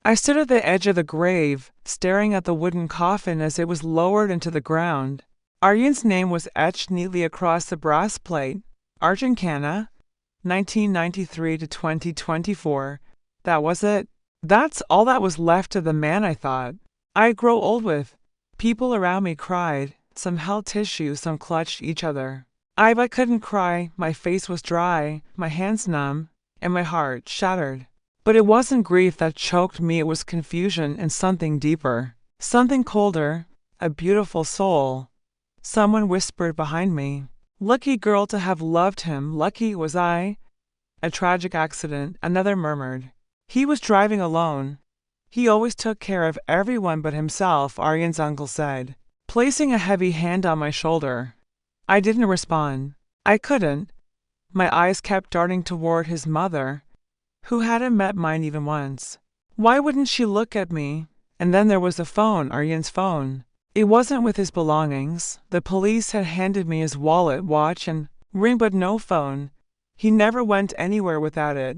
I stood at the edge of the grave, staring at the wooden coffin as it was lowered into the ground. Aryan's name was etched neatly across the brass plate. Argencana, 1993 to 2024. That was it. That's all that was left of the man, I thought. I'd grow old with. People around me cried. Some held tissue, some clutched each other. I couldn't cry. My face was dry, my hands numb, and my heart shattered. But it wasn't grief that choked me, it was confusion and something deeper. Something colder. A beautiful soul. Someone whispered behind me. Lucky girl to have loved him, lucky was I. A tragic accident, another murmured. He was driving alone. He always took care of everyone but himself, Aryan's uncle said, placing a heavy hand on my shoulder. I didn't respond. I couldn't. My eyes kept darting toward his mother, who hadn't met mine even once. Why wouldn't she look at me? And then there was the phone, Aryan's phone. It wasn't with his belongings. The police had handed me his wallet, watch, and ring, but no phone. He never went anywhere without it.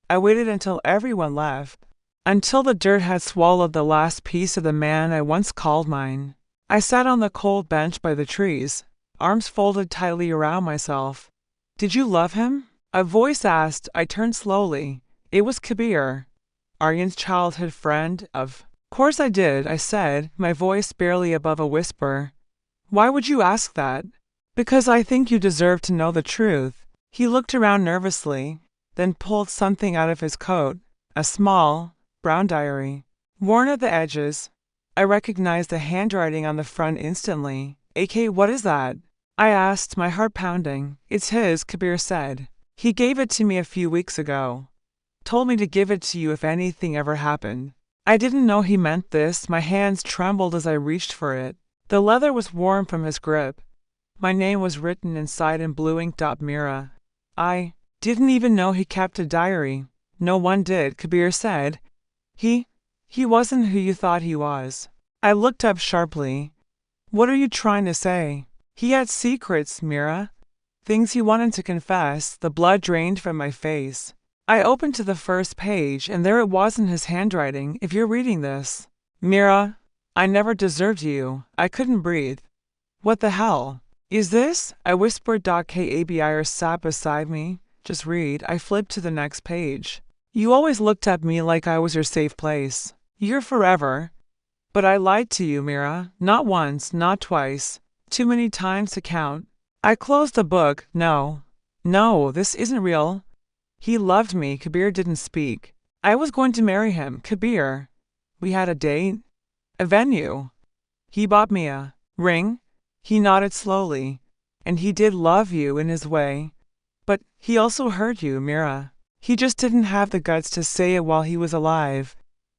I waited until everyone left, until the dirt had swallowed the last piece of the man I once called mine. I sat on the cold bench by the trees, arms folded tightly around myself. Did you love him? A voice asked. I turned slowly. It was Kabir, Aryan's childhood friend. Of course I did, I said, my voice barely above a whisper. Why would you ask that? Because I think you deserve to know the truth. He looked around nervously, then pulled something out of his coat, a small, brown diary, worn at the edges. I recognized the handwriting on the front instantly. AK, what is that? I asked, my heart pounding. It's his, Kabir said. He gave it to me a few weeks ago. Told me to give it to you if anything ever happened. I didn't know he meant this. My hands trembled as I reached for it. The leather was warm from his grip. My name was written inside in blue ink. Mira. I didn't even know he kept a diary. No one did, Kabir said. He wasn't who you thought he was. I looked up sharply. What are you trying to say? He had secrets, Mira. Things he wanted to confess. The blood drained from my face. I opened to the first page, and there it was in his handwriting. If you're reading this, Mira, I never deserved you. I couldn't breathe. What the hell is this? I whispered. Kabir sat beside me. Just read. I flipped to the next page. You always looked at me like I was your safe place. You're forever. But I lied to you, Mira. Not once, not twice. Too many times to count. I closed the book. No, this isn't real. He loved me. Kabir didn't speak. I was going to marry him. Kabir. We had a date. A venue. He bought me a ring. He nodded slowly. And he did love you in his way. But he also hurt you, Mira. He just didn't have the guts to say it while he was alive.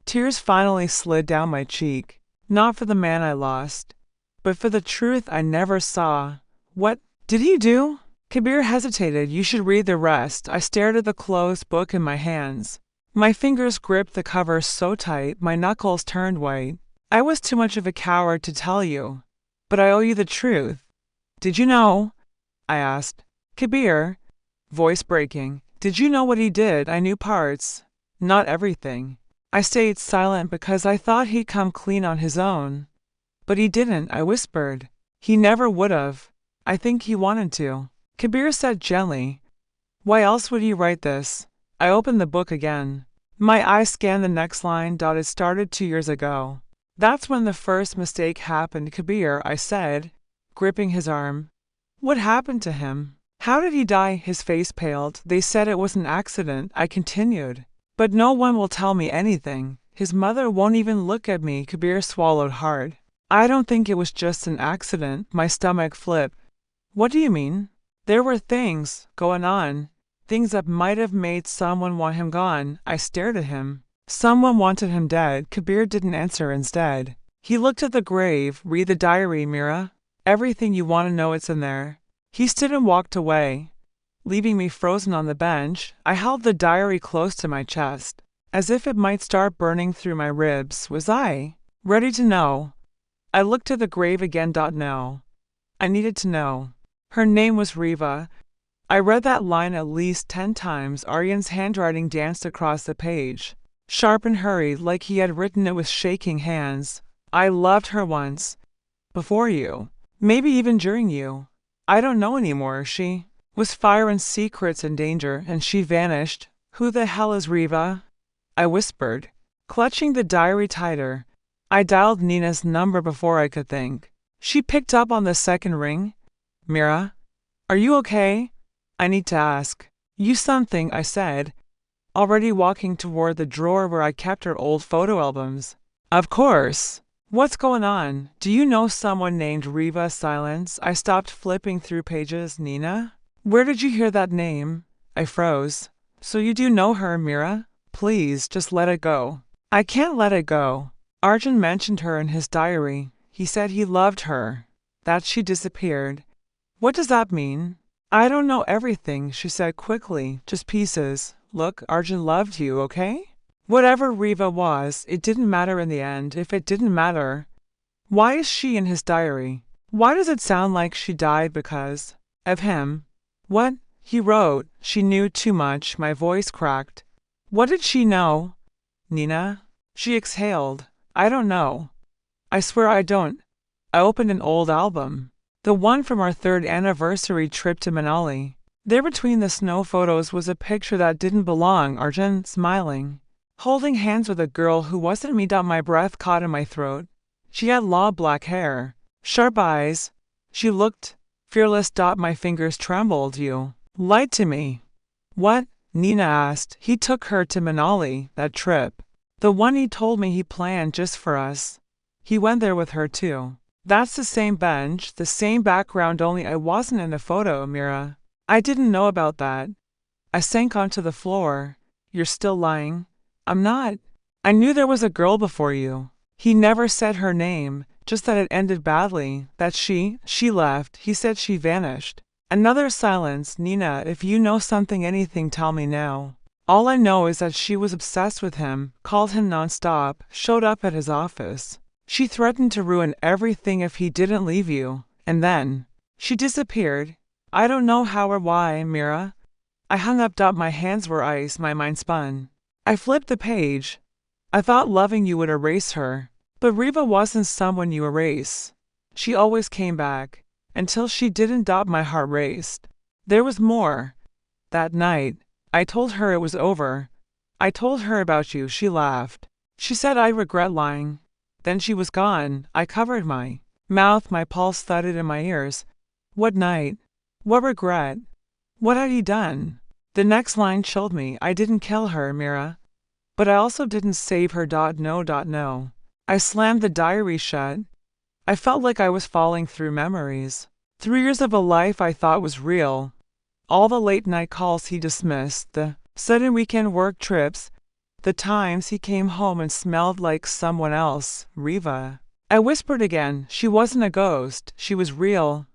Tears finally slid down my cheek. Not for the man I lost, but for the truth I never saw. What did he do? Kabir hesitated. You should read the rest. I stared at the closed book in my hands. My fingers gripped the cover so tight, my knuckles turned white. I was too much of a coward to tell you, but I owe you the truth. Did you know? I asked. Kabir, voice breaking. Did you know what he did? I knew parts, not everything. I stayed silent because I thought he'd come clean on his own. But he didn't, I whispered. He never would have. I think he wanted to. Kabir said gently. Why else would he write this? I opened the book again. My eyes scanned the next line. It started 2 years ago. That's when the first mistake happened, Kabir, I said, gripping his arm. What happened to him? How did he die? His face paled. They said it was an accident, I continued. But no one will tell me anything. His mother won't even look at me. Kabir swallowed hard. I don't think it was just an accident. My stomach flipped. What do you mean? There were things going on. Things that might have made someone want him gone. I stared at him. Someone wanted him dead. Kabir didn't answer. Instead, he looked at the grave. Read the diary, Mira. Everything you want to know, it's in there. He stood and walked away, leaving me frozen on the bench. I held the diary close to my chest, as if it might start burning through my ribs. Was I ready to know? I looked at the grave again. No. I needed to know. Her name was Riva. I read that line at least 10 times. Aryan's handwriting danced across the page. sharp and hurried like he had written it with shaking hands. I loved her once. Before you. Maybe even during you. I don't know anymore. She was fire and secrets and danger, and she vanished. Who the hell is Riva? I whispered, clutching the diary tighter. I dialed Nina's number before I could think. She picked up on the second ring. Mira? Are you okay? I need to ask you something, I said, already walking toward the drawer where I kept her old photo albums. Of course. What's going on? Do you know someone named Riva? Silence. I stopped flipping through pages. Nina? Where did you hear that name? I froze. So you do know her, Mira? Please, just let it go. I can't let it go. Arjun mentioned her in his diary. He said he loved her. That she disappeared. What does that mean? I don't know everything, she said quickly, just pieces. Look, Arjun loved you, okay? Whatever Riva was, it didn't matter in the end. If it didn't matter, why is she in his diary? Why does it sound like she died because of him? What? He wrote. She knew too much. My voice cracked. What did she know? Nina? She exhaled. I don't know. I swear I don't. I opened an old album. The one from our 3rd anniversary trip to Manali. There between the snow photos was a picture that didn't belong. Arjun, smiling, holding hands with a girl who wasn't me. My breath caught in my throat. She had long black hair, sharp eyes. She looked fearless. My fingers trembled. You lied to me. What? Nina asked. He took her to Manali, that trip. The one he told me he planned just for us. He went there with her too. That's the same bench, the same background, only I wasn't in the photo, Mira. I didn't know about that. I sank onto the floor. You're still lying. I'm not. I knew there was a girl before you. He never said her name, just that it ended badly, that she left. He said she vanished. Another silence. Nina, if you know something, anything, tell me now. All I know is that she was obsessed with him, called him nonstop, showed up at his office. She threatened to ruin everything if he didn't leave you, and then she disappeared. I don't know how or why, Mira. I hung up. My hands were ice, my mind spun. I flipped the page. I thought loving you would erase her, but Riva wasn't someone you erase. She always came back, until she didn't. My heart raced. There was more. That night, I told her it was over. I told her about you. She laughed. She said I regret lying. Then she was gone. I covered my mouth. My pulse thudded in my ears. What night? What regret? What had he done? The next line chilled me. I didn't kill her, Mira. But I also didn't save her. No. I slammed the diary shut. I felt like I was falling through memories. 3 years of a life I thought was real. All the late night calls he dismissed, the sudden weekend work trips, the times he came home and smelled like someone else. Riva. I whispered again. She wasn't a ghost. She was real.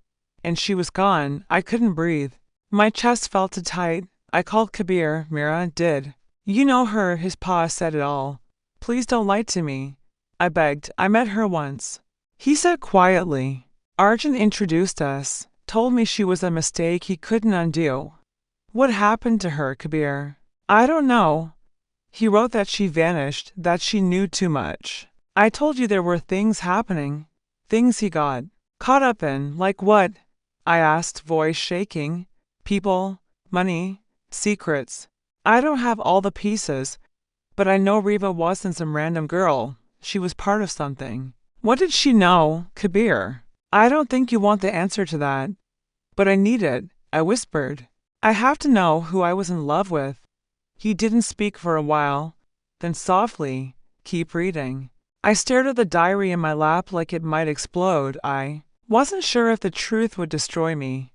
And she was gone. I couldn't breathe. My chest felt too tight. I called Kabir. Mira did. You know her. His paw said it all. Please don't lie to me. I begged. I met her once. He said quietly. Arjun introduced us. Told me she was a mistake he couldn't undo. What happened to her, Kabir? I don't know. He wrote that she vanished, that she knew too much. I told you there were things happening. Things he got caught up in. Like what? I asked, voice shaking. People, money, secrets. I don't have all the pieces, but I know Riva wasn't some random girl. She was part of something. What did she know, Kabir? I don't think you want the answer to that. But I need it, I whispered. I have to know who I was in love with. He didn't speak for a while, then softly, keep reading. I stared at the diary in my lap like it might explode. I wasn't sure if the truth would destroy me,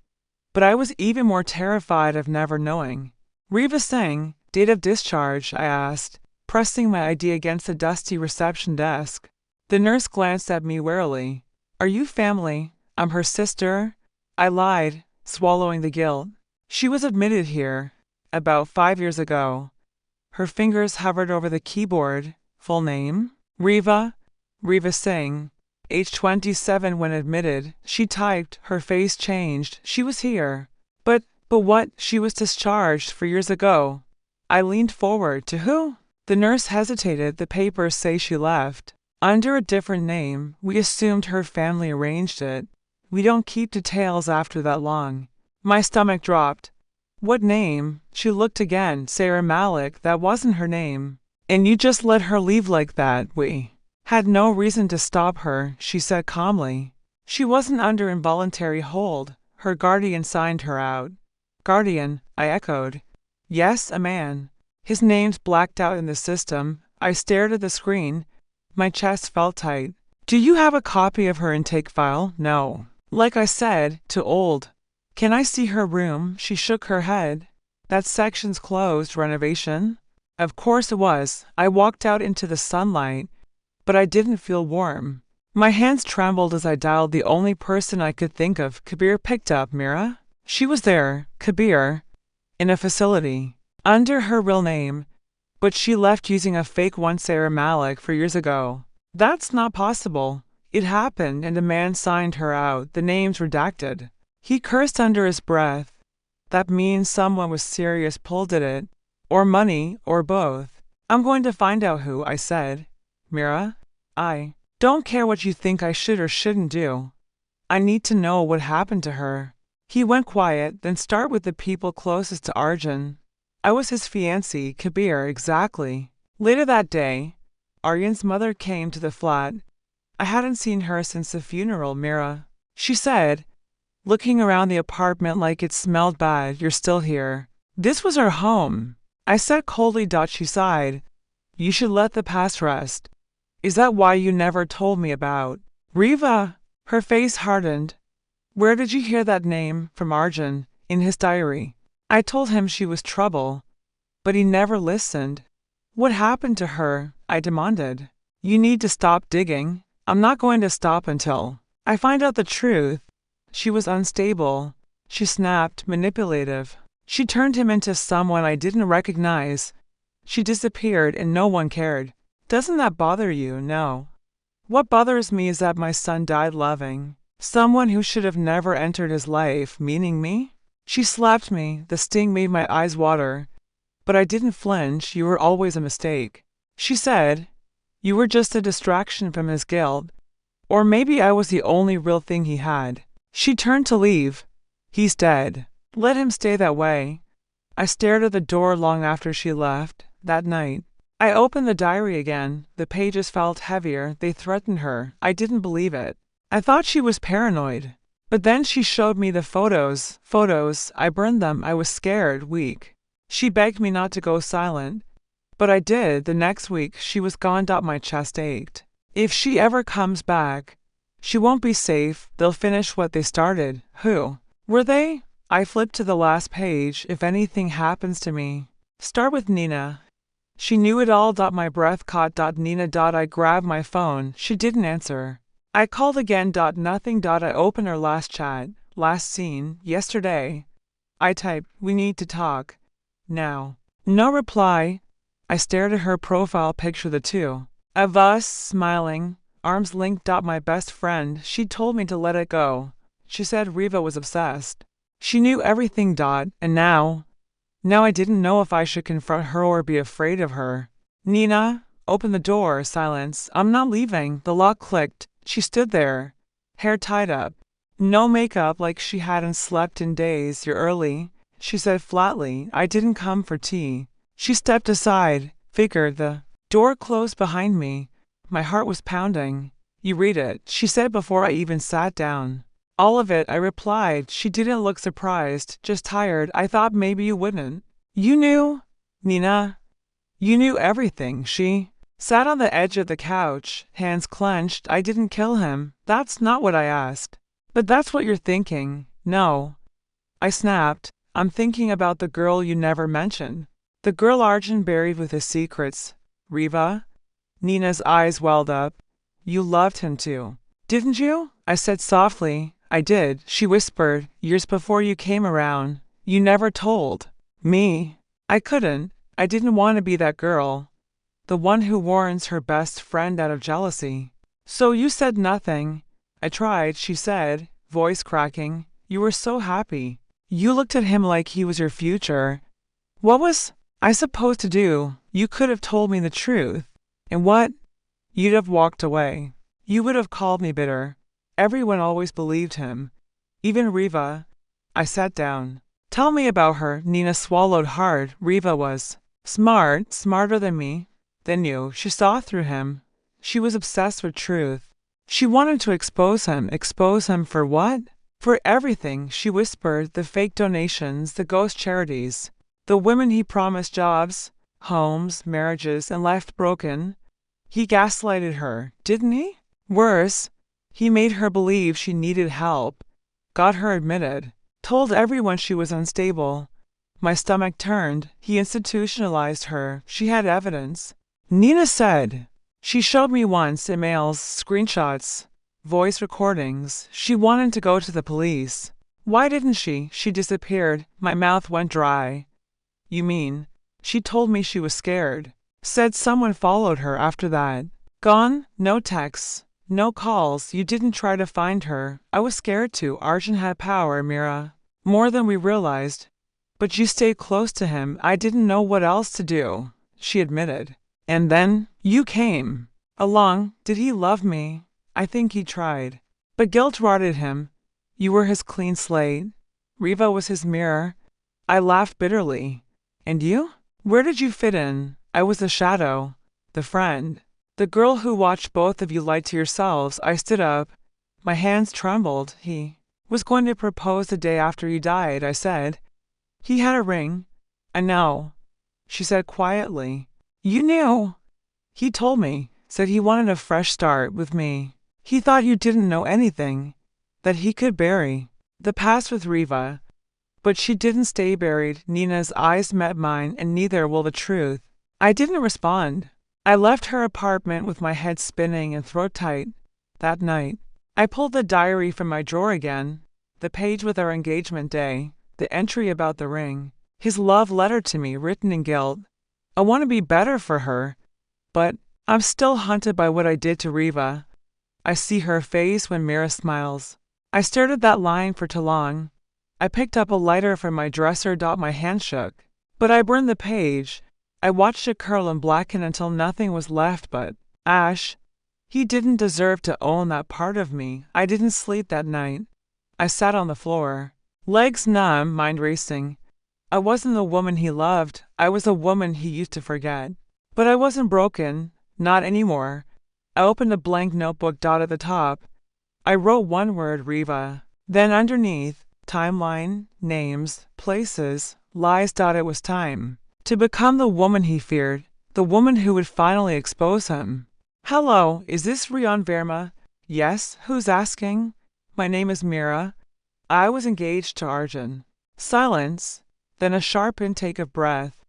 but I was even more terrified of never knowing. Riva sang, date of discharge, I asked, pressing my ID against the dusty reception desk. The nurse glanced at me warily. Are you family? I'm her sister. I lied, swallowing the guilt. She was admitted here about 5 years ago. Her fingers hovered over the keyboard. Full name? Riva Singh. Age 27 when admitted. She typed. Her face changed. She was here. But what? She was discharged 4 years ago. I leaned forward. To who? The nurse hesitated. The papers say she left under a different name. We assumed her family arranged it. We don't keep details after that long. My stomach dropped. What name? She looked again. Sarah Malik, that wasn't her name. And you just let her leave like that? We had no reason to stop her, she said calmly. She wasn't under involuntary hold. Her guardian signed her out. Guardian, I echoed. Yes, a man. His name's blacked out in the system. I stared at the screen. My chest felt tight. Do you have a copy of her intake file? No. Like I said, too old. Can I see her room? She shook her head. That section's closed. Renovation? Of course it was. I walked out into the sunlight, but I didn't feel warm. My hands trembled as I dialed the only person I could think of. Kabir picked up Mira. She was there, Kabir, in a facility, under her real name, but she left using a fake one. Sarah Malik 4 years ago. That's not possible. It happened and a man signed her out, the name's redacted. He cursed under his breath. That means someone with serious pull did it. Or money, or both. I'm going to find out who, I said. Mira, I don't care what you think I should or shouldn't do. I need to know what happened to her. He went quiet, then start with the people closest to Arjun. I was his fiancée, Kabir, exactly. Later that day, Aryan's mother came to the flat. I hadn't seen her since the funeral. Mira, she said, looking around the apartment like it smelled bad. You're still here. This was her home. I said coldly. She sighed. You should let the past rest. Is that why you never told me about Riva? Her face hardened. Where did you hear that name? From Arjun, in his diary. I told him she was trouble, but he never listened. What happened to her? I demanded. You need to stop digging. I'm not going to stop until I find out the truth. She was unstable. She snapped, manipulative. She turned him into someone I didn't recognize. She disappeared and no one cared. Doesn't that bother you? No. What bothers me is that my son died loving someone who should have never entered his life, meaning me. She slapped me. The sting made my eyes water. But I didn't flinch. You were always a mistake. She said, you were just a distraction from his guilt. Or maybe I was the only real thing he had. She turned to leave. He's dead. Let him stay that way. I stared at the door long after she left. That night, I opened the diary again. The pages felt heavier. They threatened her. I didn't believe it. I thought she was paranoid. But then she showed me the photos. I burned them. I was scared, weak. She begged me not to go silent. But I did. The next week, she was gone. My chest ached. If she ever comes back, she won't be safe. They'll finish what they started. Who were they? I flipped to the last page. If anything happens to me, start with Nina. She knew it all. My breath caught. Nina. I grabbed my phone. She didn't answer. I called again. Nothing. I opened her last chat. Last seen, yesterday. I typed, we need to talk. Now. No reply. I stared at her profile picture, the two of us smiling, arms linked. My best friend, she told me to let it go. She said Riva was obsessed. She knew everything. And now I didn't know if I should confront her or be afraid of her. Nina, open the door. Silence. I'm not leaving. The lock clicked. She stood there, hair tied up, no makeup, like she hadn't slept in days. You're early, she said flatly. I didn't come for tea. She stepped aside. Figured. The door closed behind me. My heart was pounding. You read it, she said before I even sat down. All of it, I replied. She didn't look surprised, just tired. I thought maybe you wouldn't. You knew, Nina. You knew everything. She sat on the edge of the couch, hands clenched. I didn't kill him. That's not what I asked. But that's what you're thinking. No. I snapped. I'm thinking about the girl you never mentioned. The girl Arjun buried with his secrets. Riva? Nina's eyes welled up. You loved him too, didn't you? I said softly. I did, she whispered. Years before you came around. You never told me. I couldn't. I didn't want to be that girl. The one who warns her best friend out of jealousy. So you said nothing. I tried, she said, voice cracking. You were so happy. You looked at him like he was your future. What was I supposed to do? You could have told me the truth. And what? You'd have walked away. You would have called me bitter. Everyone always believed him. Even Riva. I sat down. Tell me about her. Nina swallowed hard. Riva was smart, smarter than me, than you. She saw through him. She was obsessed with truth. She wanted to expose him. Expose him for what? For everything, she whispered. The fake donations, the ghost charities, the women he promised jobs, homes, marriages, and left broken. He gaslighted her, didn't he? Worse, he made her believe she needed help, got her admitted, told everyone she was unstable. My stomach turned. He institutionalized her. She had evidence. Nina said. She showed me once emails, screenshots, voice recordings. She wanted to go to the police. Why didn't she? She disappeared. My mouth went dry. You mean? She told me she was scared. Said someone followed her after that. Gone? No texts. No calls. You didn't try to find her. I was scared too. Arjun had power, Mira. More than we realized. But you stayed close to him. I didn't know what else to do, she admitted. And then, you came along. Did he love me? I think he tried. But guilt rotted him. You were his clean slate. Riva was his mirror. I laughed bitterly. And you? Where did you fit in? I was the shadow, the friend, the girl who watched both of you lie to yourselves. I stood up. My hands trembled. He was going to propose the day after you died, I said. He had a ring. I know, she said quietly. You knew? He told me, said he wanted a fresh start with me. He thought you didn't know anything, that he could bury the past with Riva. But she didn't stay buried. Nina's eyes met mine, and neither will the truth. I didn't respond. I left her apartment with my head spinning and throat tight. That night, I pulled the diary from my drawer again, the page with our engagement day, the entry about the ring, his love letter to me written in guilt. I want to be better for her, but I'm still haunted by what I did to Riva. I see her face when Mira smiles. I stared at that line for too long. I picked up a lighter from my dresser. My hand shook. But I burned the page. I watched it curl and blacken until nothing was left but ash. He didn't deserve to own that part of me. I didn't sleep that night. I sat on the floor, legs numb, mind racing. I wasn't the woman he loved. I was a woman he used to forget. But I wasn't broken. Not anymore. I opened a blank notebook. At the top, I wrote one word, Riva. Then underneath, timeline, names, places, lies. It was time to become the woman he feared, the woman who would finally expose him. Hello, is this Rion Verma? Yes, who's asking? My name is Mira. I was engaged to Arjun. Silence, then a sharp intake of breath.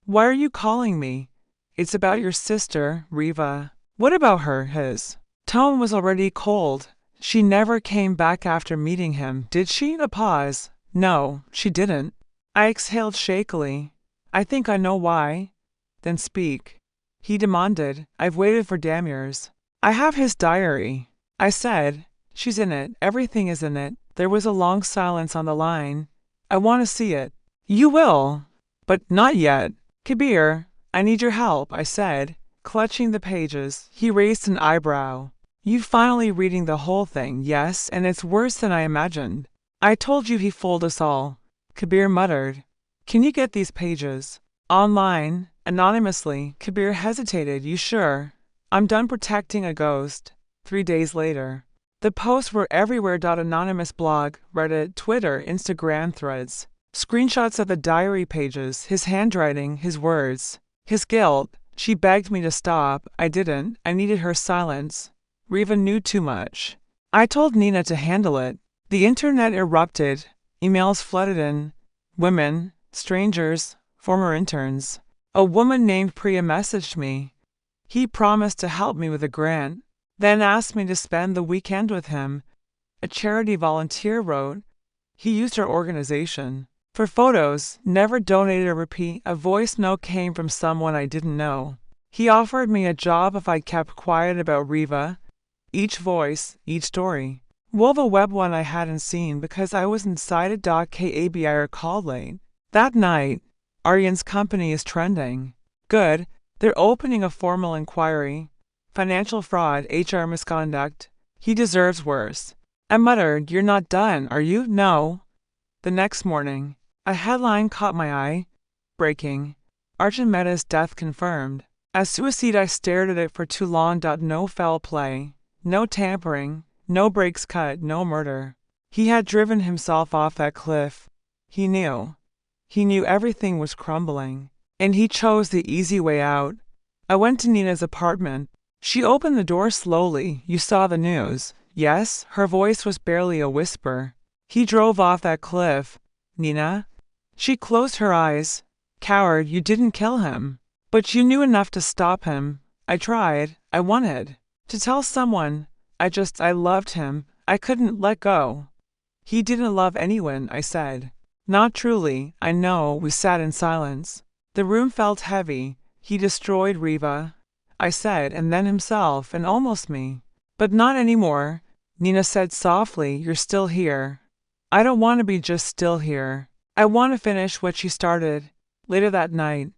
Why are you calling me? It's about your sister, Riva. What about her? His tone was already cold. She never came back after meeting him, did she? A pause. No, she didn't. I exhaled shakily. I think I know why. Then speak. He demanded. I've waited for damn years. I have his diary. I said. She's in it. Everything is in it. There was a long silence on the line. I want to see it. You will. But not yet. Kabir, I need your help, I said, clutching the pages. He raised an eyebrow. You finally reading the whole thing? Yes, and it's worse than I imagined. I told you he fooled us all. Kabir muttered. Can you get these pages? Online, anonymously. Kabir hesitated. You sure? I'm done protecting a ghost. 3 days later. The posts were everywhere. Anonymous blog, Reddit, Twitter, Instagram threads. Screenshots of the diary pages, his handwriting, his words, his guilt. She begged me to stop. I didn't. I needed her silence. Riva knew too much. I told Nina to handle it. The internet erupted. Emails flooded in. Women, strangers, former interns. A woman named Priya messaged me. He promised to help me with a grant, then asked me to spend the weekend with him. A charity volunteer wrote. He used her organization for photos, never donated a rupee. A voice note came from someone I didn't know. He offered me a job if I kept quiet about Riva. Each voice, each story. Wove a web one I hadn't seen because I was inside it. Kab I recalled late. That night, Aryan's company is trending. Good. They're opening a formal inquiry. Financial fraud, HR misconduct. He deserves worse. I muttered, "You're not done, are you?" "No." The next morning, a headline caught my eye. Breaking. Arjun Mehta's death confirmed. As suicide, I stared at it for too long. No foul play. No tampering. No brakes cut. No murder. He had driven himself off that cliff. He knew. He knew everything was crumbling. And he chose the easy way out. I went to Nina's apartment. She opened the door slowly. "You saw the news?" "Yes." Her voice was barely a whisper. "He drove off that cliff." "Nina?" She closed her eyes. "Coward, you didn't kill him. But you knew enough to stop him." "I tried. I wanted to tell someone. I loved him. I couldn't let go." "He didn't love anyone," I said. "Not truly, I know." We sat in silence. The room felt heavy. "He destroyed Riva," I said, "and then himself, and almost me." "But not anymore," Nina said softly. "You're still here." "I don't want to be just still here. I want to finish what she started." Later that night,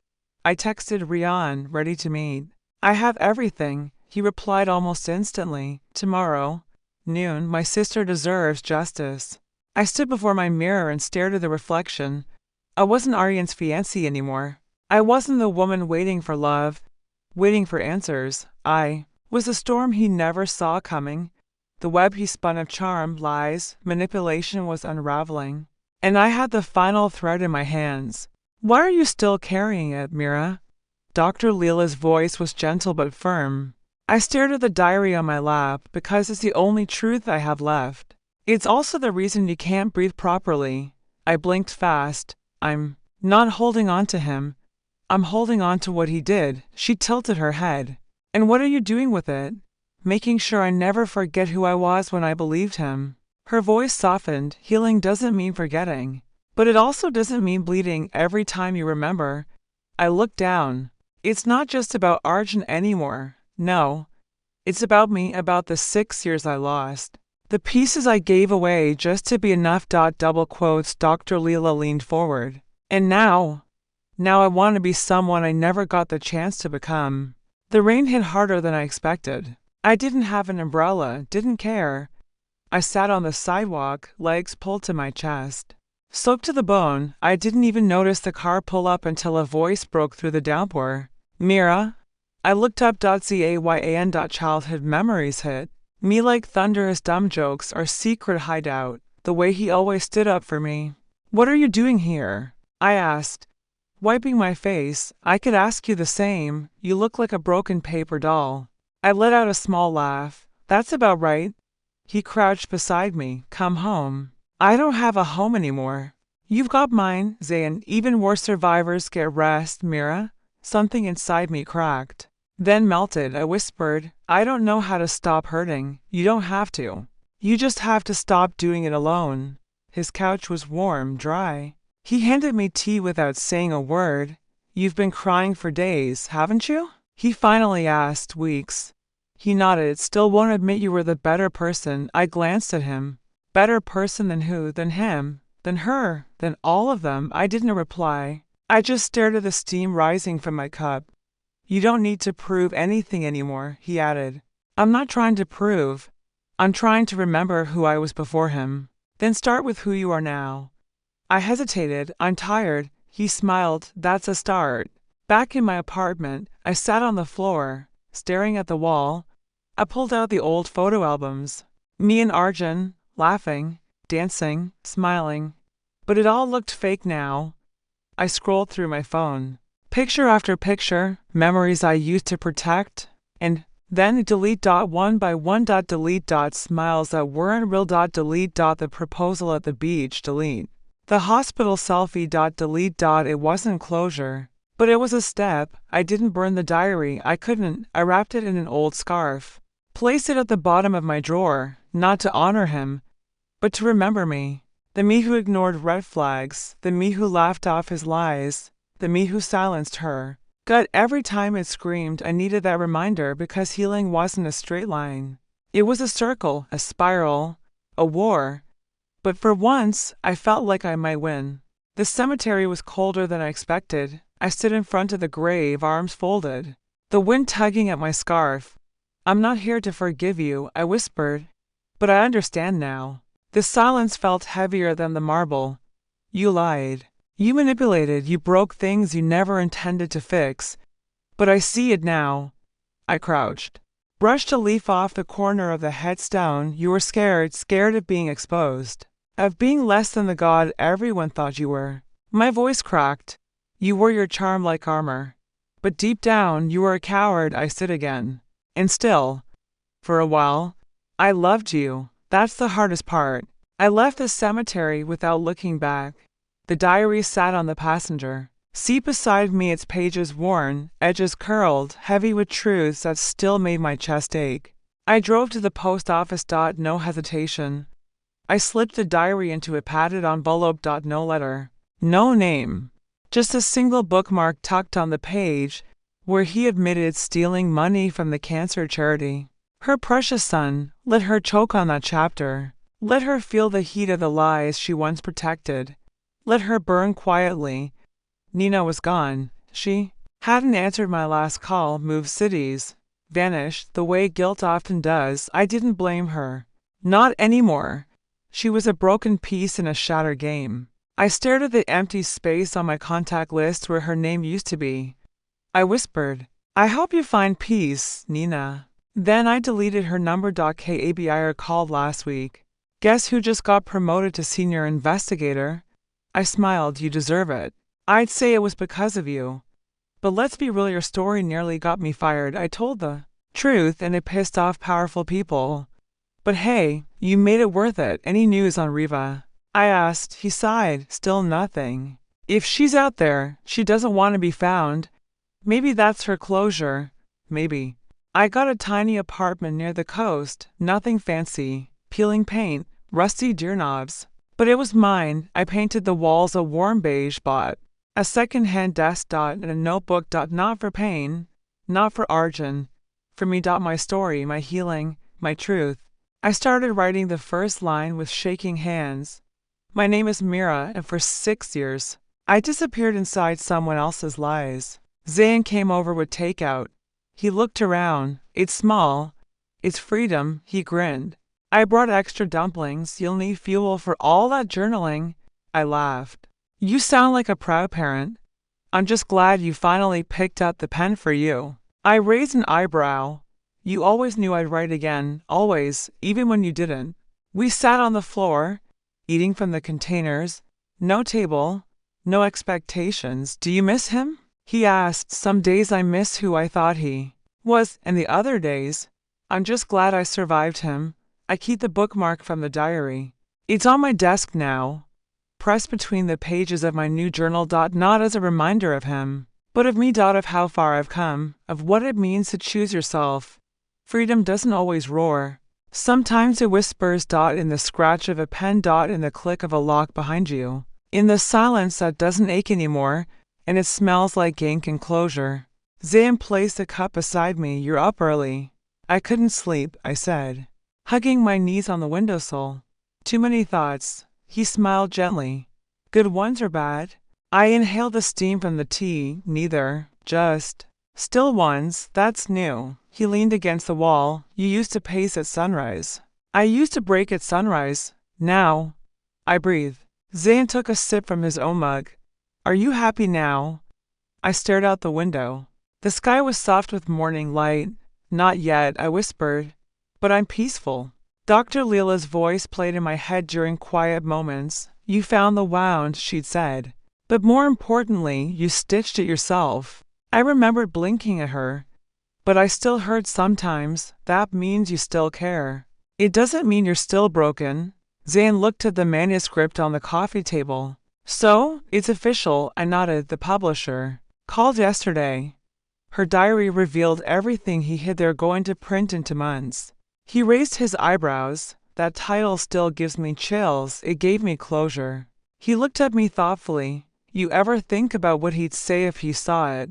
I texted Rian, ready to meet. "I have everything," he replied almost instantly. "Tomorrow, noon, my sister deserves justice." I stood before my mirror and stared at the reflection. I wasn't Aryan's fiancée anymore. I wasn't the woman waiting for love, waiting for answers. I was the storm he never saw coming. The web he spun of charm, lies, manipulation was unraveling. And I had the final thread in my hands. "Why are you still carrying it, Mira?" Dr. Leela's voice was gentle but firm. I stared at the diary on my lap because it's the only truth I have left. It's also the reason you can't breathe properly. I blinked fast. "I'm not holding on to him. I'm holding on to what he did." She tilted her head. "And what are you doing with it?" "Making sure I never forget who I was when I believed him." Her voice softened. "Healing doesn't mean forgetting. But it also doesn't mean bleeding every time you remember." I looked down. "It's not just about Arjun anymore. No. It's about me, about the 6 years I lost. The pieces I gave away just to be enough. Double quotes." Dr. Leela leaned forward. "And now I want to be someone I never got the chance to become." The rain hit harder than I expected. I didn't have an umbrella, didn't care. I sat on the sidewalk, legs pulled to my chest. Soaked to the bone, I didn't even notice the car pull up until a voice broke through the downpour. "Mira?" I looked up. Zayn. Childhood memories hit me like thunder. His dumb jokes, our secret hideout, the way he always stood up for me. "What are you doing here?" I asked, wiping my face. "I could ask you the same. You look like a broken paper doll." I let out a small laugh. "That's about right." He crouched beside me. "Come home." "I don't have a home anymore." "You've got mine, Zayn. Even worse survivors get rest, Mira." Something inside me cracked, then melted. I whispered, "I don't know how to stop hurting." "You don't have to. You just have to stop doing it alone." His couch was warm, dry. He handed me tea without saying a word. "You've been crying for days, haven't you?" he finally asked. "Weeks." He nodded. "Still won't admit you were the better person." I glanced at him. Better person than who? Than him? Than her? Than all of them? I didn't reply. I just stared at the steam rising from my cup. "You don't need to prove anything anymore," he added. "I'm not trying to prove. I'm trying to remember who I was before him. Then start with who you are now." I hesitated. "I'm tired." He smiled. "That's a start." Back in my apartment, I sat on the floor, staring at the wall. I pulled out the old photo albums. Me and Arjun, laughing, dancing, smiling. But it all looked fake now. I scrolled through my phone. Picture after picture, memories I used to protect, and then delete. One by one. Delete. Smiles that weren't real. Delete. The proposal at the beach. Delete. The hospital selfie. Delete. It wasn't closure, but it was a step. I didn't burn the diary. I couldn't. I wrapped it in an old scarf. Placed it at the bottom of my drawer, not to honor him, but to remember me. The me who ignored red flags, the me who laughed off his lies, the me who silenced her. Gut, every time it screamed, I needed that reminder because healing wasn't a straight line. It was a circle, a spiral, a war. But for once, I felt like I might win. The cemetery was colder than I expected. I stood in front of the grave, arms folded, the wind tugging at my scarf. I'm not here to forgive you, I whispered, but I understand now. The silence felt heavier than the marble. You lied. You manipulated. You broke things you never intended to fix. But I see it now. I crouched, brushed a leaf off the corner of the headstone. You were scared of being exposed, of being less than the god everyone thought you were. My voice cracked. You wore your charm like armor. But deep down, you were a coward. I said again. And still, for a while, I loved you. That's the hardest part. I left the cemetery without looking back. The diary sat on the passenger seat beside me, its pages worn, edges curled, heavy with truths that still made my chest ache. I drove to the post office. No hesitation. I slipped the diary into a padded envelope. No letter. No name. Just a single bookmark tucked on the page where he admitted stealing money from the cancer charity. Her precious son. Let her choke on that chapter. Let her feel the heat of the lies she once protected. Let her burn quietly. Nina was gone. She hadn't answered my last call, moved cities, vanished, the way guilt often does. I didn't blame her. Not anymore. She was a broken piece in a shattered game. I stared at the empty space on my contact list where her name used to be. I whispered, I hope you find peace, Nina. Then I deleted her number. KABIR called last week. Guess who just got promoted to senior investigator? I smiled. You deserve it. I'd say it was because of you. But let's be real, your story nearly got me fired. I told the truth and it pissed off powerful people. But hey, you made it worth it. Any news on Riva? I asked. He sighed. Still nothing. If she's out there, she doesn't want to be found. Maybe that's her closure. Maybe. I got a tiny apartment near the coast. Nothing fancy. Peeling paint. Rusty doorknobs. But it was mine. I painted the walls a warm beige, bought a second-hand desk. And a notebook. Not for pain. Not for Arjun. For me. My story. My healing. My truth. I started writing the first line with shaking hands. My name is Mira, and for 6 years, I disappeared inside someone else's lies. Zayn came over with takeout. He looked around. It's small. It's freedom. He grinned. I brought extra dumplings. You'll need fuel for all that journaling. I laughed. You sound like a proud parent. I'm just glad you finally picked up the pen. For you. I raised an eyebrow. You always knew I'd write again. Always, even when you didn't. We sat on the floor, eating from the containers. No table. No expectations. Do you miss him? He asked. Some days I miss who I thought he was, and the other days, I'm just glad I survived him. I keep the bookmark from the diary. It's on my desk now, pressed between the pages of my new journal. Not as a reminder of him, but of me. Of how far I've come, of what it means to choose yourself. Freedom doesn't always roar. Sometimes it whispers. In the scratch of a pen. In the click of a lock behind you. In the silence that doesn't ache anymore, and it smells like ink and closure. Zayn placed a cup beside me. You're up early. I couldn't sleep, I said, hugging my knees on the windowsill. Too many thoughts. He smiled gently. Good ones or bad? I inhaled the steam from the tea. Neither. Just still ones. That's new. He leaned against the wall. You used to pace at sunrise. I used to break at sunrise. Now. I breathed. Zayn took a sip from his own mug. Are you happy now? I stared out the window. The sky was soft with morning light. Not yet, I whispered. But I'm peaceful. Dr. Leela's voice played in my head during quiet moments. You found the wound, she'd said. But more importantly, you stitched it yourself. I remembered blinking at her. But I still heard sometimes. That means you still care. It doesn't mean you're still broken. Zayn looked at the manuscript on the coffee table. So, it's official, I nodded. The publisher called yesterday. Her diary revealed everything he hid. They're going to print into months. He raised his eyebrows. That title still gives me chills. It gave me closure. He looked at me thoughtfully. You ever think about what he'd say if he saw it?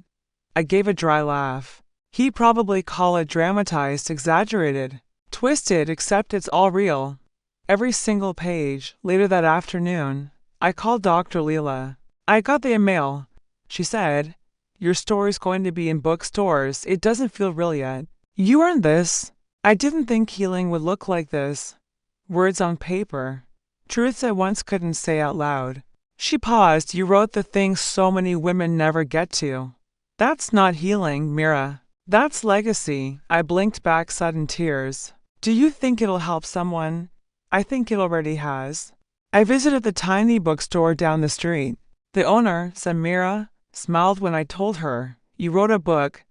I gave a dry laugh. He'd probably call it dramatized, exaggerated, twisted, except it's all real. Every single page. Later that afternoon, I called Dr. Leela. I got the email, she said. Your story's going to be in bookstores. It doesn't feel real yet. You earned this. I didn't think healing would look like this. Words on paper. Truths I once couldn't say out loud. She paused. You wrote the things so many women never get to. That's not healing, Mira. That's legacy. I blinked back sudden tears. Do you think it'll help someone? I think it already has. I visited the tiny bookstore down the street. The owner, Mira, smiled when I told her, you wrote a book.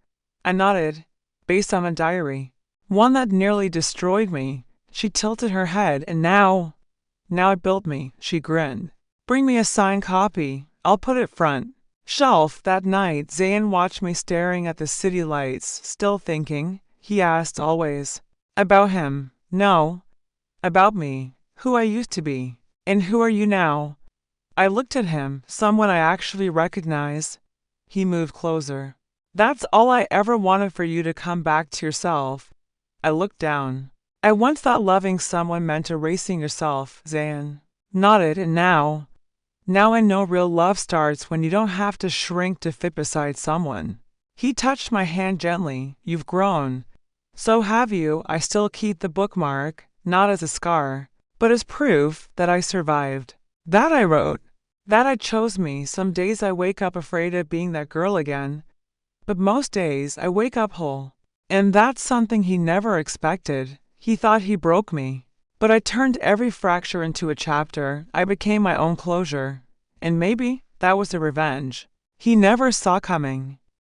I nodded, based on a diary. One that nearly destroyed me. She tilted her head, and now it built me, she grinned. Bring me a signed copy. I'll put it front shelf. That night, Zayn watched me staring at the city lights, still thinking. He asked always. About him. No. About me. Who I used to be. And who are you now? I looked at him, someone I actually recognize. He moved closer. That's all I ever wanted, for you to come back to yourself. I looked down. I once thought loving someone meant erasing yourself, Zayn nodded, and now I know real love starts when you don't have to shrink to fit beside someone. He touched my hand gently. You've grown. So have you. I still keep the bookmark, not as a scar, but as proof that I survived. That I wrote. That I chose me. Some days I wake up afraid of being that girl again, but most days I wake up whole. And that's something he never expected. He thought he broke me. But I turned every fracture into a chapter. I became my own closure. And maybe that was a revenge he never saw coming.